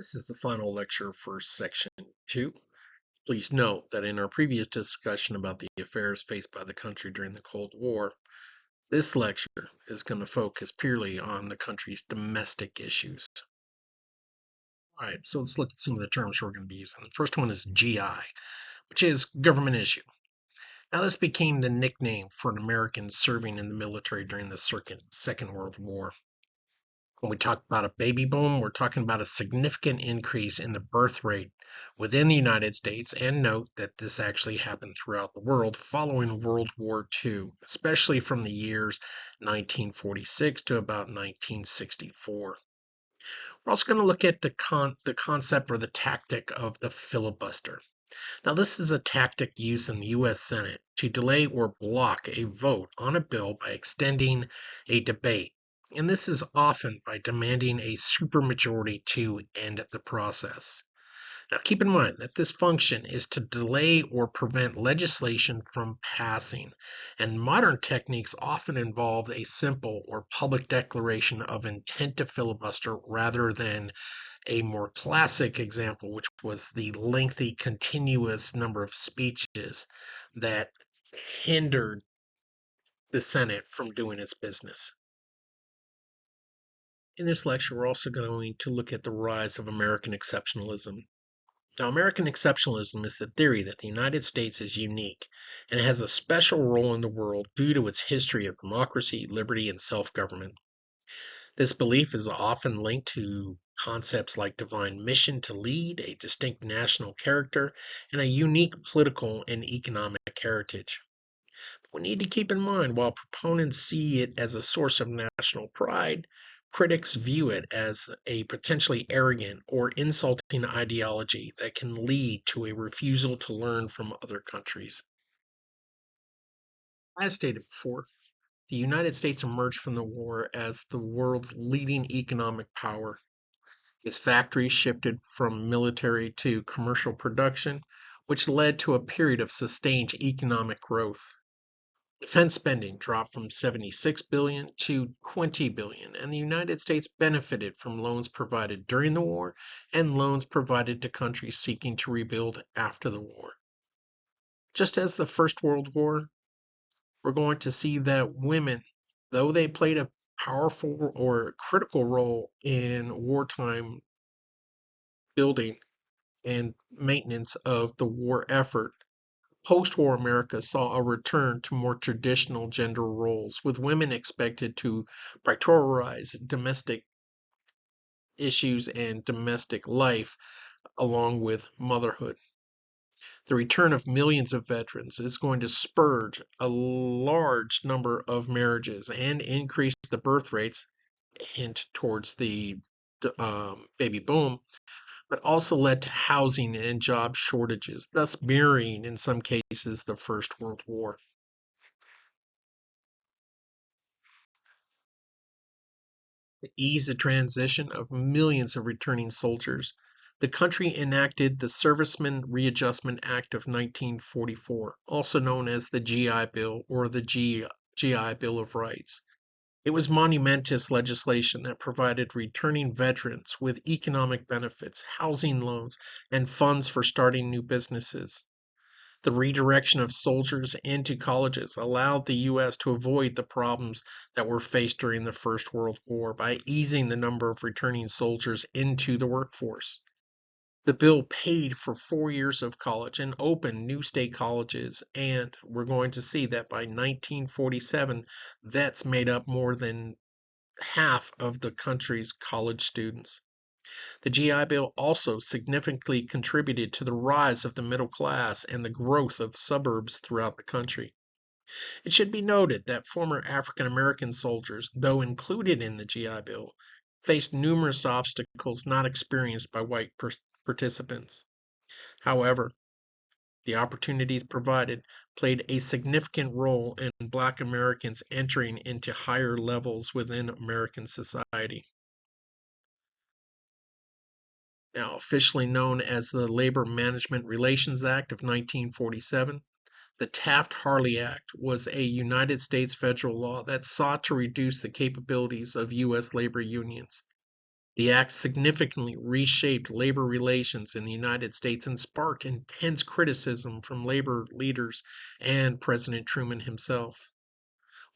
This is the final lecture for Section 2. Please note that in our previous discussion about the affairs faced by the country during the Cold War, this lecture is going to focus purely on the country's domestic issues. All right, so let's look at some of the terms we're going to be using. The first one is GI, which is government issue. Now, this became the nickname for an American serving in the military during the Second World War. When we talk about a baby boom, we're talking about a significant increase in the birth rate within the United States, and note that this actually happened throughout the world following World War II, especially from the years 1946 to about 1964. We're also going to look at the concept or the tactic of the filibuster. Now, this is a tactic used in the U.S. Senate to delay or block a vote on a bill by extending a debate, and this is often by demanding a supermajority to end the process. Now, keep in mind that this function is to delay or prevent legislation from passing, and modern techniques often involve a simple or public declaration of intent to filibuster rather than a more classic example, which was the lengthy, continuous number of speeches that hindered the Senate from doing its business. In this lecture, we're also going to look at the rise of American exceptionalism. Now, American exceptionalism is the theory that the United States is unique and has a special role in the world due to its history of democracy, liberty, and self-government. This belief is often linked to concepts like divine mission to lead, a distinct national character, and a unique political and economic heritage. We need to keep in mind, while proponents see it as a source of national pride, critics view it as a potentially arrogant or insulting ideology that can lead to a refusal to learn from other countries. As stated before, the United States emerged from the war as the world's leading economic power. Its factories shifted from military to commercial production, which led to a period of sustained economic growth. Defense spending dropped from $76 billion to $20 billion, and the United States benefited from loans provided during the war and loans provided to countries seeking to rebuild after the war. Just as the First World War, we're going to see that women, though they played a powerful or critical role in wartime building and maintenance of the war effort, post-war America saw a return to more traditional gender roles, with women expected to prioritize domestic issues and domestic life along with motherhood. The return of millions of veterans is going to spur a large number of marriages and increase the birth rates, hint towards the baby boom, but also led to housing and job shortages, thus mirroring, in some cases, the First World War. To ease the transition of millions of returning soldiers, the country enacted the Servicemen Readjustment Act of 1944, also known as the GI Bill or the GI Bill of Rights. It was monumentous legislation that provided returning veterans with economic benefits, housing loans, and funds for starting new businesses. The redirection of soldiers into colleges allowed the U.S. to avoid the problems that were faced during the First World War by easing the number of returning soldiers into the workforce. The bill paid for 4 years of college and opened new state colleges, and we're going to see that by 1947, vets made up more than half of the country's college students. The GI Bill also significantly contributed to the rise of the middle class and the growth of suburbs throughout the country. It should be noted that former African American soldiers, though included in the GI Bill, faced numerous obstacles not experienced by white participants. However, the opportunities provided played a significant role in Black Americans entering into higher levels within American society. Now officially known as the Labor Management Relations Act of 1947, the Taft-Hartley Act was a United States federal law that sought to reduce the capabilities of U.S. labor unions. The act significantly reshaped labor relations in the United States and sparked intense criticism from labor leaders and President Truman himself.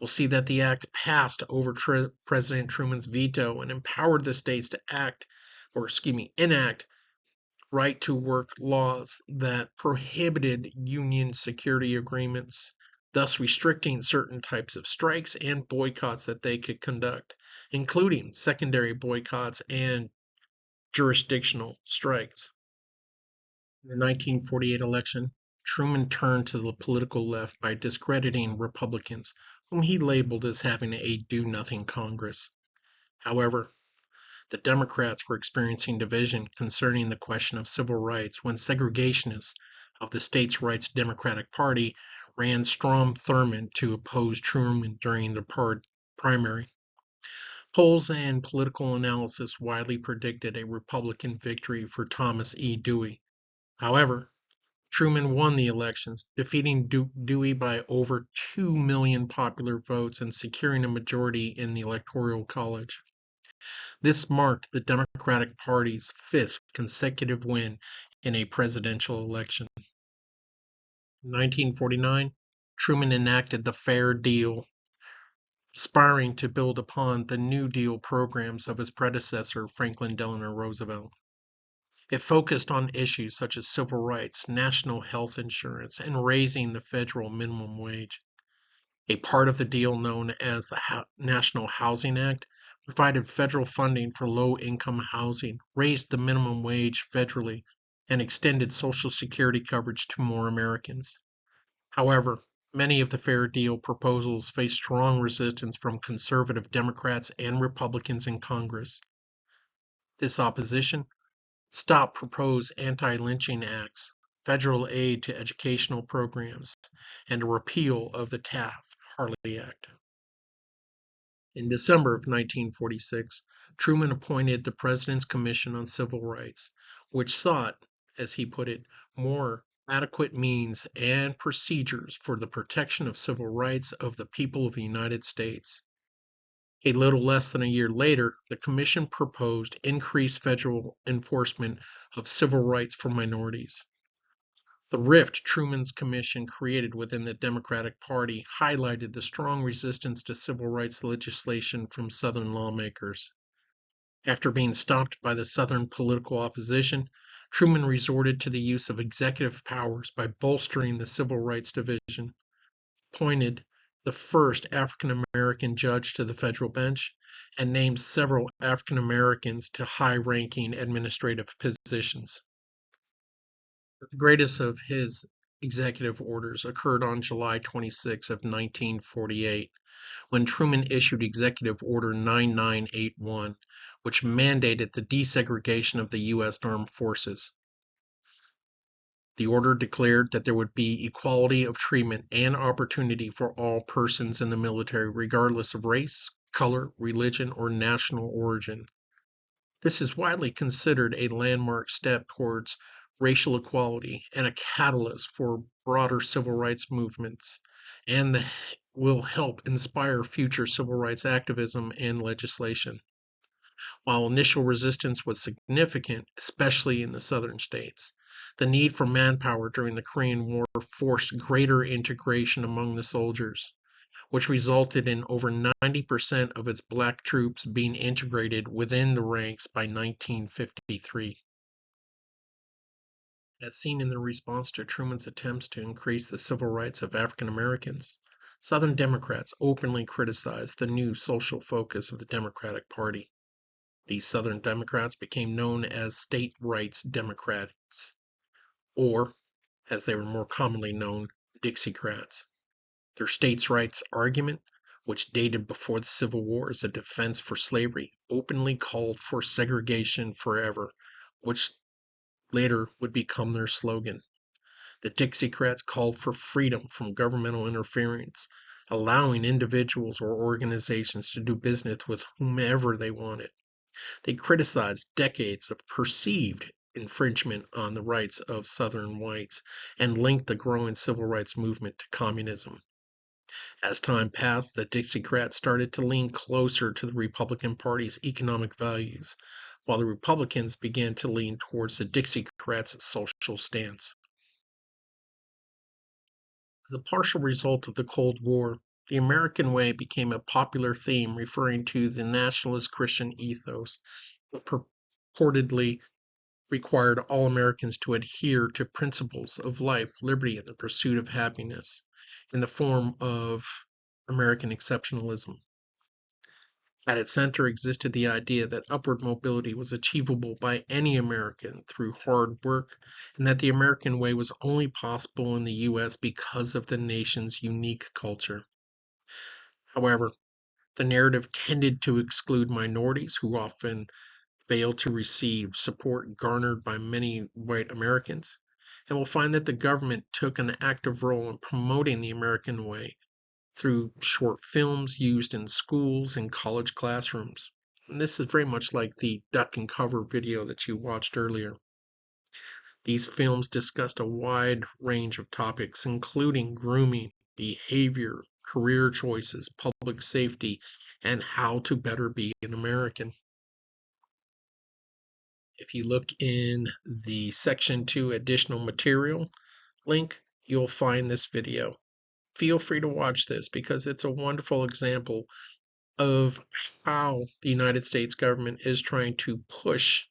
We'll see that the act passed over President Truman's veto and empowered the states to enact right to work laws that prohibited union security agreements, thus restricting certain types of strikes and boycotts that they could conduct, including secondary boycotts and jurisdictional strikes. In the 1948 election, Truman turned to the political left by discrediting Republicans, whom he labeled as having a do nothing Congress. However, the Democrats were experiencing division concerning the question of civil rights when segregationists of the states' rights Democratic Party ran Strom Thurmond to oppose Truman during the primary. Polls and political analysis widely predicted a Republican victory for Thomas E. Dewey. However, Truman won the elections, defeating Dewey by over 2 million popular votes and securing a majority in the Electoral College. This marked the Democratic Party's fifth consecutive win in a presidential election. In 1949, Truman enacted the Fair Deal, aspiring to build upon the New Deal programs of his predecessor, Franklin Delano Roosevelt. It focused on issues such as civil rights, national health insurance, and raising the federal minimum wage. A part of the deal, known as the National Housing Act, provided federal funding for low-income housing, raised the minimum wage federally, and extended Social Security coverage to more Americans. However, many of the Fair Deal proposals faced strong resistance from conservative Democrats and Republicans in Congress. This opposition stopped proposed anti-lynching acts, federal aid to educational programs, and a repeal of the Taft-Hartley Act. In December of 1946, Truman appointed the President's Commission on Civil Rights, which sought, as he put it, more adequate means and procedures for the protection of civil rights of the people of the United States. A little less than a year later, the Commission proposed increased federal enforcement of civil rights for minorities. The rift Truman's commission created within the Democratic Party highlighted the strong resistance to civil rights legislation from Southern lawmakers. After being stopped by the Southern political opposition, Truman resorted to the use of executive powers by bolstering the Civil Rights Division, appointed the first African American judge to the federal bench, and named several African Americans to high-ranking administrative positions. The greatest of his executive orders occurred on July 26 of 1948, when Truman issued Executive Order 9981, which mandated the desegregation of the U.S. Armed Forces. The order declared that there would be equality of treatment and opportunity for all persons in the military, regardless of race, color, religion, or national origin. This is widely considered a landmark step towards racial equality and a catalyst for broader civil rights movements, and will help inspire future civil rights activism and legislation. While initial resistance was significant, especially in the southern states, the need for manpower during the Korean War forced greater integration among the soldiers, which resulted in over 90% of its black troops being integrated within the ranks by 1953. As seen in the response to Truman's attempts to increase the civil rights of African Americans, Southern Democrats openly criticized the new social focus of the Democratic Party. These Southern Democrats became known as state rights Democrats, or, as they were more commonly known, Dixiecrats. Their states' rights argument, which dated before the Civil War as a defense for slavery, openly called for segregation forever, which later would become their slogan. The Dixiecrats called for freedom from governmental interference, allowing individuals or organizations to do business with whomever they wanted. They criticized decades of perceived infringement on the rights of Southern whites and linked the growing civil rights movement to communism. As time passed, the Dixiecrats started to lean closer to the Republican Party's economic values, while the Republicans began to lean towards the Dixiecrats' social stance. As a partial result of the Cold War, the American way became a popular theme referring to the nationalist Christian ethos that purportedly required all Americans to adhere to principles of life, liberty, and the pursuit of happiness in the form of American exceptionalism. At its center existed the idea that upward mobility was achievable by any American through hard work, and that the American way was only possible in the U.S. because of the nation's unique culture. However, the narrative tended to exclude minorities who often failed to receive support garnered by many white Americans, and we'll find that the government took an active role in promoting the American way through short films used in schools and college classrooms. And this is very much like the duck and cover video that you watched earlier. These films discussed a wide range of topics, including grooming, behavior, career choices, public safety, and how to better be an American. If you look in the Section 2 additional material link, you'll find this video. Feel free to watch this because it's a wonderful example of how the United States government is trying to push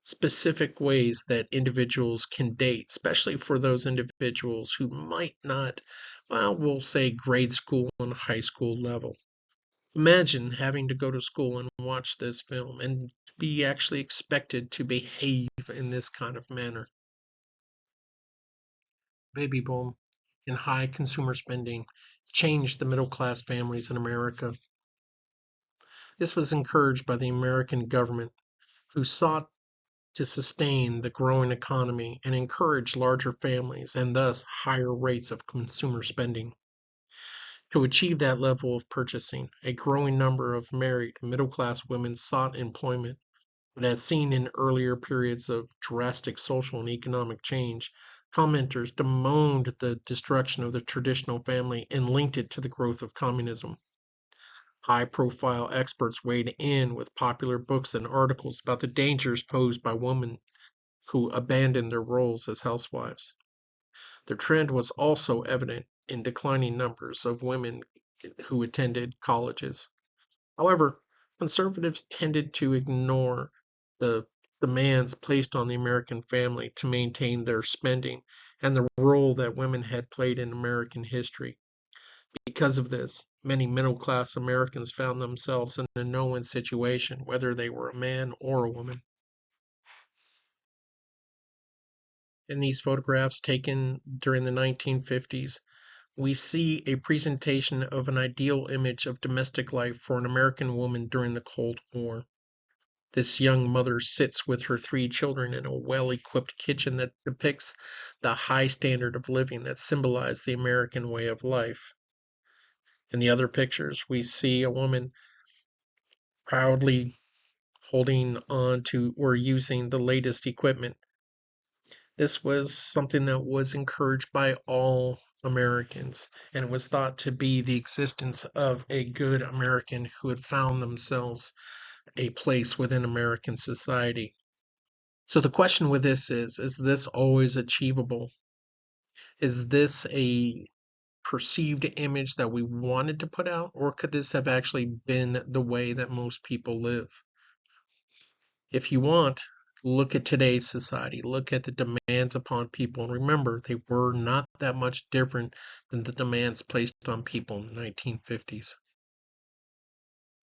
specific ways that individuals can date, especially for those individuals who might not, well, we'll say grade school and high school level. Imagine having to go to school and watch this film and be actually expected to behave in this kind of manner. Baby boom and high consumer spending changed the middle class families in America. This was encouraged by the American government, who sought to sustain the growing economy and encourage larger families and thus higher rates of consumer spending. To achieve that level of purchasing, a growing number of married middle class women sought employment. But as seen in earlier periods of drastic social and economic change, commenters bemoaned the destruction of the traditional family and linked it to the growth of communism. High-profile experts weighed in with popular books and articles about the dangers posed by women who abandoned their roles as housewives. The trend was also evident in declining numbers of women who attended colleges. However, conservatives tended to ignore the demands placed on the American family to maintain their spending and the role that women had played in American history. Because of this, many middle class Americans found themselves in a no win situation, whether they were a man or a woman. In these photographs taken during the 1950s, we see a presentation of an ideal image of domestic life for an American woman during the Cold War. This young mother sits with her 3 children in a well-equipped kitchen that depicts the high standard of living that symbolized the American way of life. In the other pictures, we see a woman proudly holding on to or using the latest equipment. This was something that was encouraged by all Americans, and it was thought to be the existence of a good American who had found themselves a place within American society. So the question with this is this always achievable? Is this a perceived image that we wanted to put out, or could this have actually been the way that most people live? If you want, look at today's society, look at the demands upon people, and remember, they were not that much different than the demands placed on people in the 1950s.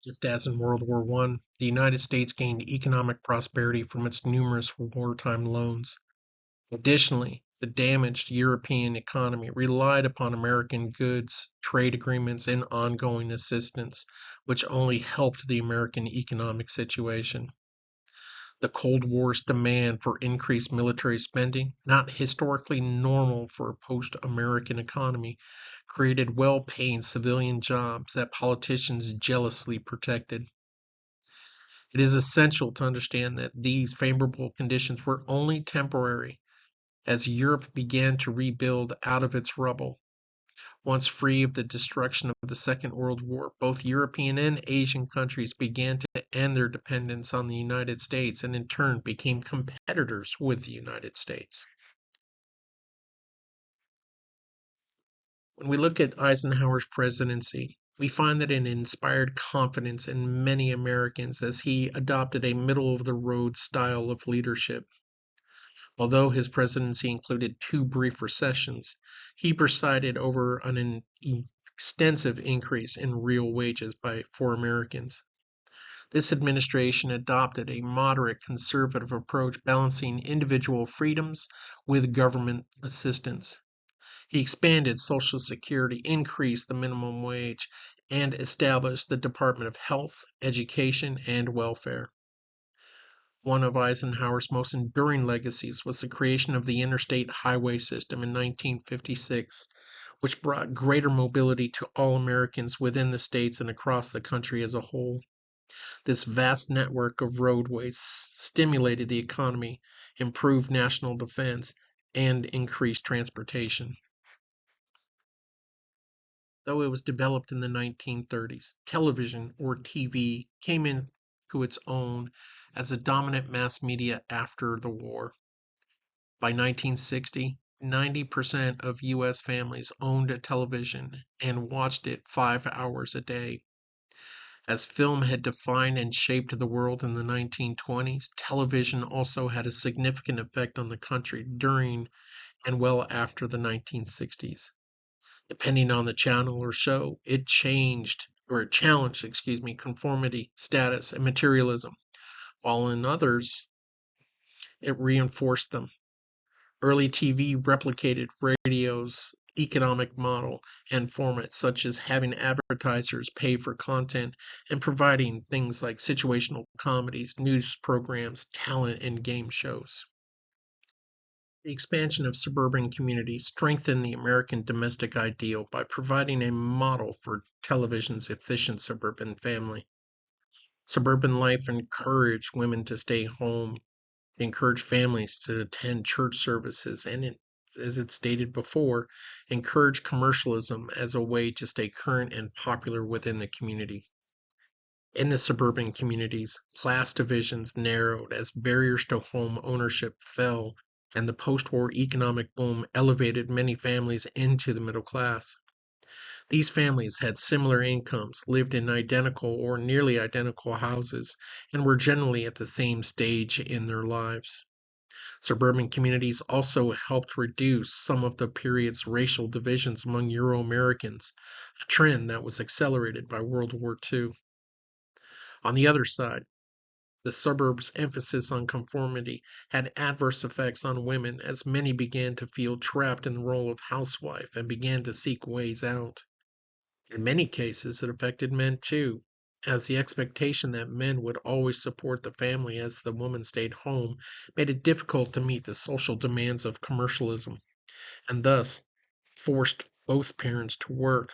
Just as in World War I, the United States gained economic prosperity from its numerous wartime loans. Additionally, the damaged European economy relied upon American goods, trade agreements, and ongoing assistance, which only helped the American economic situation. The Cold War's demand for increased military spending, not historically normal for a post-American economy, created well-paying civilian jobs that politicians jealously protected. It is essential to understand that these favorable conditions were only temporary as Europe began to rebuild out of its rubble. Once free of the destruction of the Second World War, both European and Asian countries began to end their dependence on the United States and in turn became competitors with the United States. When we look at Eisenhower's presidency, we find that it inspired confidence in many Americans as he adopted a middle of the road style of leadership. Although his presidency included 2 brief recessions, he presided over an extensive increase in real wages for Americans. This administration adopted a moderate conservative approach, balancing individual freedoms with government assistance. He expanded Social Security, increased the minimum wage, and established the Department of Health, Education, and Welfare. One of Eisenhower's most enduring legacies was the creation of the Interstate Highway System in 1956, which brought greater mobility to all Americans within the states and across the country as a whole. This vast network of roadways stimulated the economy, improved national defense, and increased transportation. Though it was developed in the 1930s, television, or TV, came into its own as a dominant mass media after the war. By 1960, 90% of U.S. families owned a television and watched it 5 hours a day. As film had defined and shaped the world in the 1920s, television also had a significant effect on the country during and well after the 1960s. Depending on the channel or show, it challenged, conformity, status, and materialism, while in others, it reinforced them. Early TV replicated radio's economic model and format, such as having advertisers pay for content and providing things like situational comedies, news programs, talent, and game shows. The expansion of suburban communities strengthened the American domestic ideal by providing a model for television's efficient suburban family. Suburban life encouraged women to stay home, encouraged families to attend church services, and as it stated before, encouraged commercialism as a way to stay current and popular within the community. In the suburban communities, class divisions narrowed as barriers to home ownership fell, and the post-war economic boom elevated many families into the middle class. These families had similar incomes, lived in identical or nearly identical houses, and were generally at the same stage in their lives. Suburban communities also helped reduce some of the period's racial divisions among Euro-Americans, a trend that was accelerated by World War II. On the other side, the suburbs' emphasis on conformity had adverse effects on women as many began to feel trapped in the role of housewife and began to seek ways out. In many cases, it affected men too, as the expectation that men would always support the family as the woman stayed home made it difficult to meet the social demands of commercialism, and thus forced both parents to work,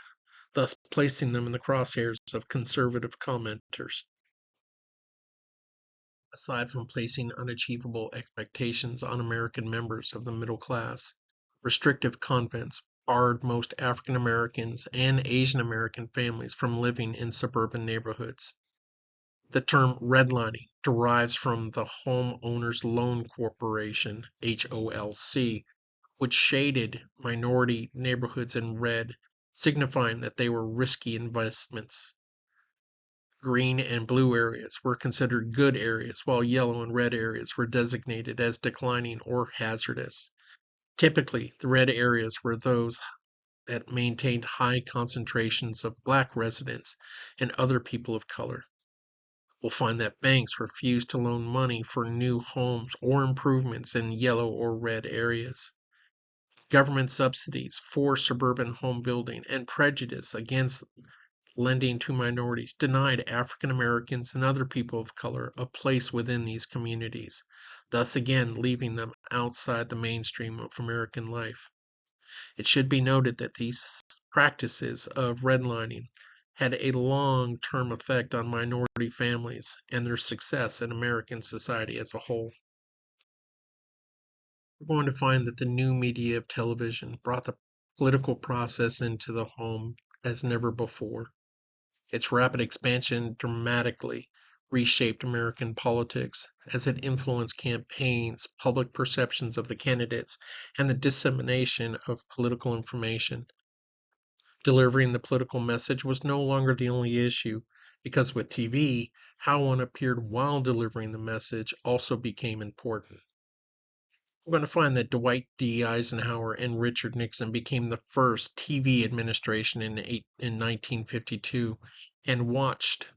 thus placing them in the crosshairs of conservative commenters. Aside from placing unachievable expectations on American members of the middle class, restrictive convents barred most African Americans and Asian American families from living in suburban neighborhoods. The term redlining derives from the Home Owners Loan Corporation, HOLC, which shaded minority neighborhoods in red, signifying that they were risky investments. Green and blue areas were considered good areas, while yellow and red areas were designated as declining or hazardous. Typically, the red areas were those that maintained high concentrations of black residents and other people of color. We'll find that banks refused to loan money for new homes or improvements in yellow or red areas. Government subsidies for suburban home building and prejudice against lending to minorities denied African Americans and other people of color a place within these communities, thus again leaving them outside the mainstream of American life. It should be noted that these practices of redlining had a long-term effect on minority families and their success in American society as a whole. We're going to find that the new media of television brought the political process into the home as never before. Its rapid expansion dramatically reshaped American politics as it influenced campaigns, public perceptions of the candidates, and the dissemination of political information. Delivering the political message was no longer the only issue, because with TV, how one appeared while delivering the message also became important. We're going to find that Dwight D. Eisenhower and Richard Nixon became the first TV administration in 1952 and watched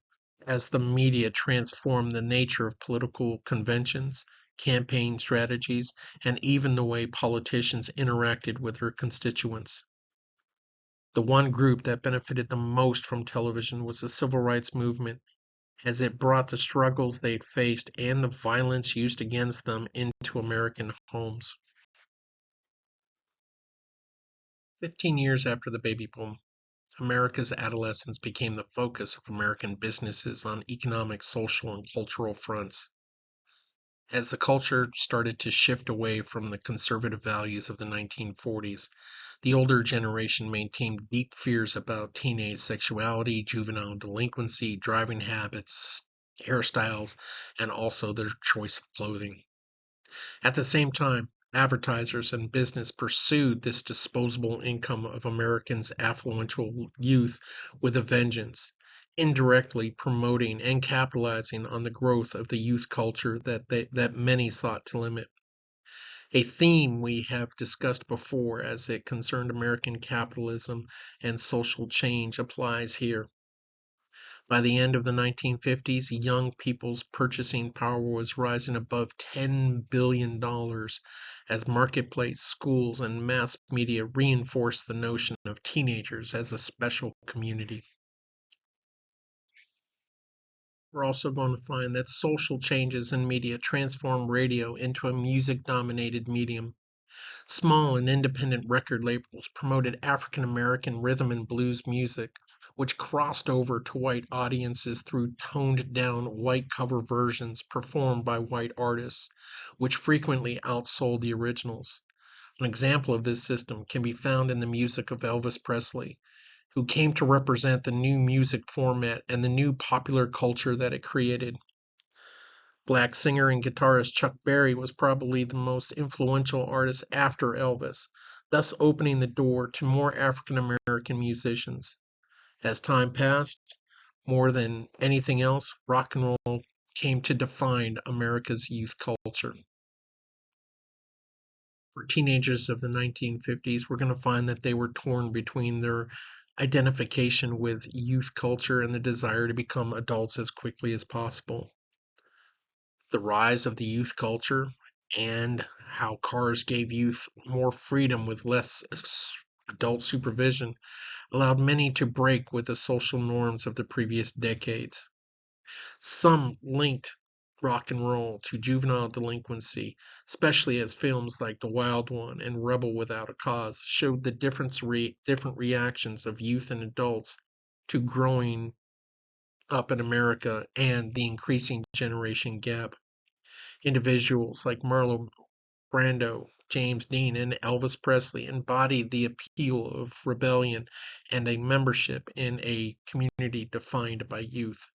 as the media transformed the nature of political conventions, campaign strategies, and even the way politicians interacted with their constituents. The one group that benefited the most from television was the civil rights movement, as it brought the struggles they faced and the violence used against them into American homes. 15 years after the baby boom, America's adolescents became the focus of American businesses on economic, social, and cultural fronts. As the culture started to shift away from the conservative values of the 1940s, the older generation maintained deep fears about teenage sexuality, juvenile delinquency, driving habits, hairstyles, and also their choice of clothing. At the same time, advertisers and business pursued this disposable income of Americans' affluential youth with a vengeance, indirectly promoting and capitalizing on the growth of the youth culture that many sought to limit. A theme we have discussed before as it concerned American capitalism and social change applies here. By the end of the 1950s, young people's purchasing power was rising above $10 billion as marketplace, schools, and mass media reinforced the notion of teenagers as a special community. We're also going to find that social changes in media transformed radio into a music-dominated medium. Small and independent record labels promoted African American rhythm and blues music, which crossed over to white audiences through toned down white cover versions performed by white artists, which frequently outsold the originals. An example of this system can be found in the music of Elvis Presley, who came to represent the new music format and the new popular culture that it created. Black singer and guitarist Chuck Berry was probably the most influential artist after Elvis, thus opening the door to more African American musicians. As time passed, more than anything else, rock and roll came to define America's youth culture. For teenagers of the 1950s, we're going to find that they were torn between their identification with youth culture and the desire to become adults as quickly as possible. The rise of the youth culture and how cars gave youth more freedom with less adult supervision allowed many to break with the social norms of the previous decades. Some linked rock and roll to juvenile delinquency, especially as films like The Wild One and Rebel Without a Cause showed the different reactions of youth and adults to growing up in America and the increasing generation gap. Individuals like Marlon Brando, James Dean, and Elvis Presley embodied the appeal of rebellion and a membership in a community defined by youth.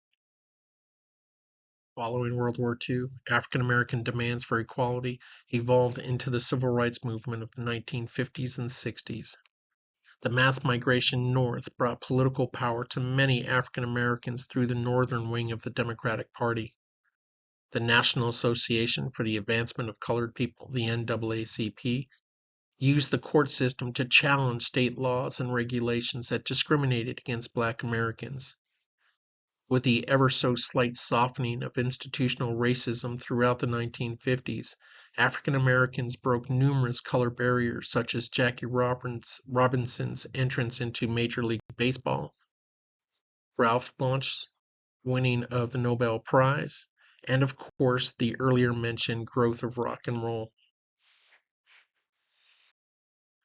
Following World War II, African American demands for equality evolved into the civil rights movement of the 1950s and 60s. The mass migration north brought political power to many African Americans through the northern wing of the Democratic Party. The National Association for the Advancement of Colored People, the NAACP, used the court system to challenge state laws and regulations that discriminated against Black Americans. With the ever so slight softening of institutional racism throughout the 1950s, African Americans broke numerous color barriers, such as Jackie Robinson's entrance into Major League Baseball, Ralph Bunche's winning of the Nobel Prize, and of course the earlier mentioned growth of rock and roll.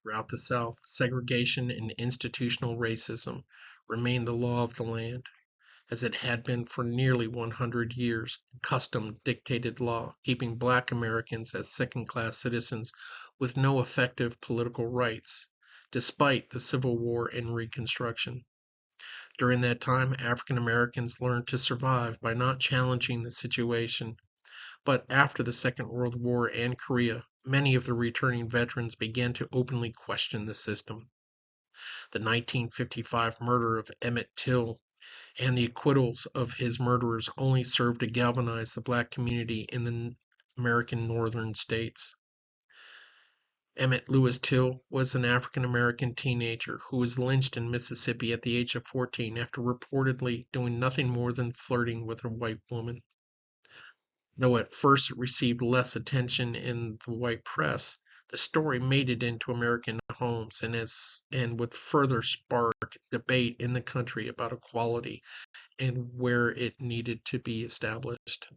Throughout the South, segregation and institutional racism remained the law of the land, as it had been for nearly 100 years. Custom dictated law, keeping Black Americans as second-class citizens with no effective political rights. despite the Civil War and Reconstruction. During that time, African Americans learned to survive by not challenging the situation. But after the Second World War and Korea, many of the returning veterans began to openly question the system. The 1955 murder of Emmett Till and the acquittals of his murderers only served to galvanize the black community in the American northern states. Emmett Lewis Till was an African American teenager who was lynched in Mississippi at the age of 14 after reportedly doing nothing more than flirting with a white woman. Though at first it received less attention in the white press, the story made it into American homes and would further spark debate in the country about equality and where it needed to be established.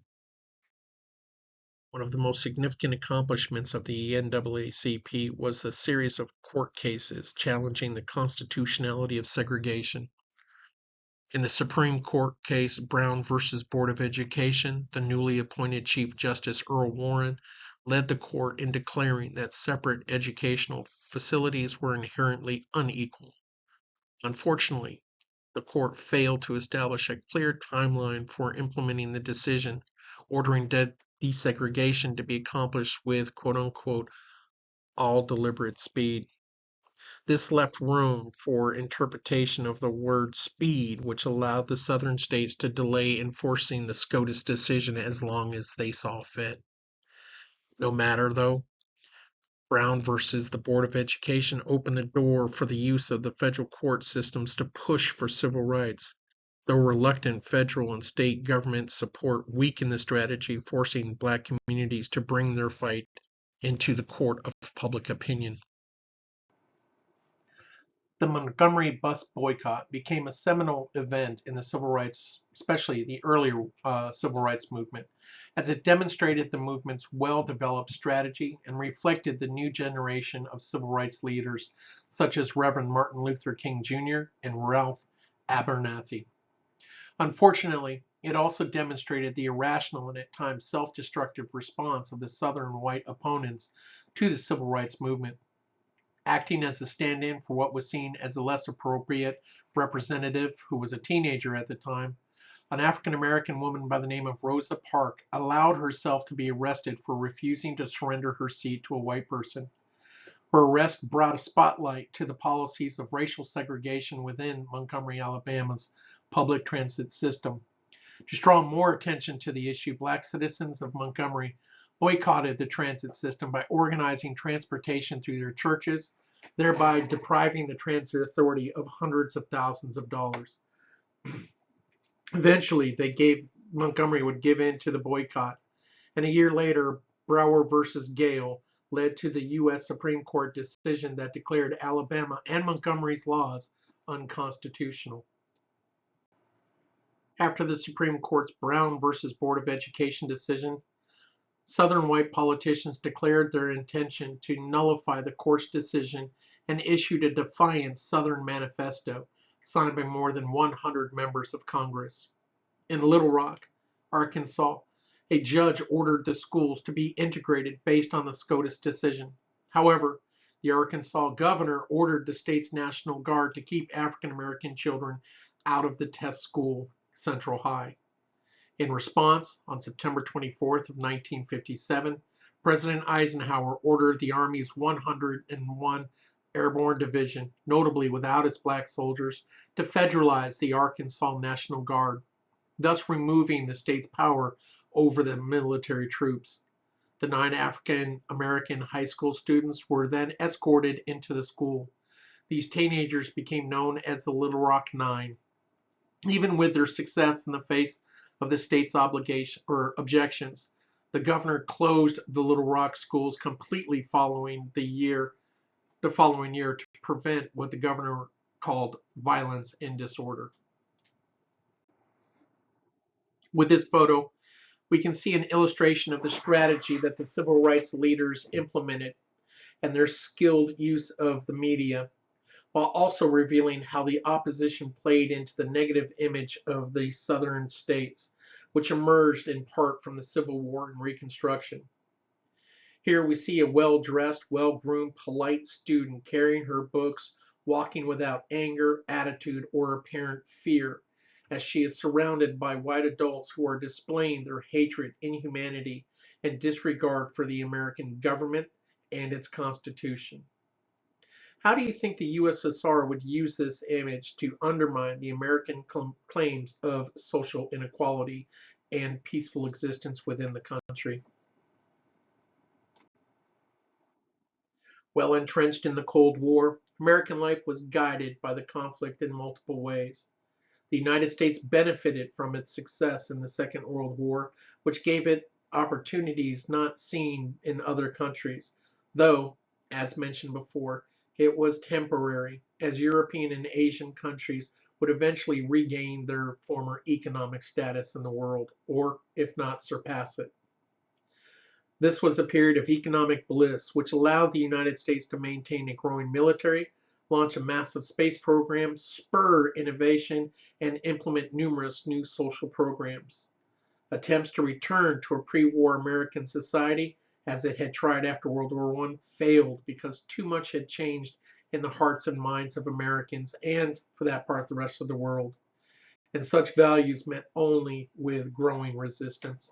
One of the most significant accomplishments of the NAACP was a series of court cases challenging the constitutionality of segregation. In the Supreme Court case Brown versus Board of Education, the newly appointed Chief Justice Earl Warren led the court in declaring that separate educational facilities were inherently unequal. Unfortunately, the court failed to establish a clear timeline for implementing the decision, ordering desegregation to be accomplished with quote-unquote all deliberate speed. This left room for interpretation of the word speed, which allowed the southern states to delay enforcing the SCOTUS decision as long as they saw fit. No matter, though, Brown versus the Board of Education opened the door for the use of the federal court systems to push for civil rights. Though reluctant federal and state government support weakened the strategy, forcing black communities to bring their fight into the court of public opinion. The Montgomery bus boycott became a seminal event in the civil rights, especially the earlier civil rights movement, as it demonstrated the movement's well-developed strategy and reflected the new generation of civil rights leaders such as Reverend Martin Luther King Jr. and Ralph Abernathy. Unfortunately, it also demonstrated the irrational and at times self-destructive response of the Southern white opponents to the civil rights movement. Acting as a stand-in for what was seen as a less appropriate representative who was a teenager at the time, an African-American woman by the name of Rosa Parks allowed herself to be arrested for refusing to surrender her seat to a white person. Her arrest brought a spotlight to the policies of racial segregation within Montgomery, Alabama's public transit system. To draw more attention to the issue, black citizens of Montgomery boycotted the transit system by organizing transportation through their churches, thereby depriving the transit authority of hundreds of thousands of dollars. Eventually, Montgomery would give in to the boycott, and a year later, Brower versus Gale led to the U.S. Supreme Court decision that declared Alabama and Montgomery's laws unconstitutional. After the Supreme Court's Brown versus Board of Education decision, Southern white politicians declared their intention to nullify the court's decision and issued a defiant Southern manifesto signed by more than 100 members of Congress. In Little Rock, Arkansas, a judge ordered the schools to be integrated based on the SCOTUS decision. However, the Arkansas governor ordered the state's National Guard to keep African American children out of the test school, Central High. In response, on September 24th of 1957, President Eisenhower ordered the Army's 101 Airborne Division, notably without its black soldiers, to federalize the Arkansas National Guard, thus removing the state's power over the military troops. The 9 African American high school students were then escorted into the school. These teenagers became known as the Little Rock Nine. Even with their success in the face of the state's objections, the governor closed the Little Rock schools completely the following year to prevent what the governor called violence and disorder. With this photo, we can see an illustration of the strategy that the civil rights leaders implemented and their skilled use of the media, while also revealing how the opposition played into the negative image of the southern states, which emerged in part from the Civil War and Reconstruction. Here we see a well-dressed, well-groomed, polite student carrying her books, walking without anger, attitude, or apparent fear, as she is surrounded by white adults who are displaying their hatred, inhumanity, and disregard for the American government and its Constitution. How do you think the USSR would use this image to undermine the American claims of social inequality and peaceful existence within the country? Well entrenched in the Cold War, American life was guided by the conflict in multiple ways. The United States benefited from its success in the Second World War, which gave it opportunities not seen in other countries, though, as mentioned before, it was temporary, as European and Asian countries would eventually regain their former economic status in the world, or if not surpass it. This was a period of economic bliss, which allowed the United States to maintain a growing military, launch a massive space program, spur innovation, and implement numerous new social programs. Attempts to return to a pre-war American society, as it had tried after World War I, failed because too much had changed in the hearts and minds of Americans and, for that part, the rest of the world. And such values met only with growing resistance.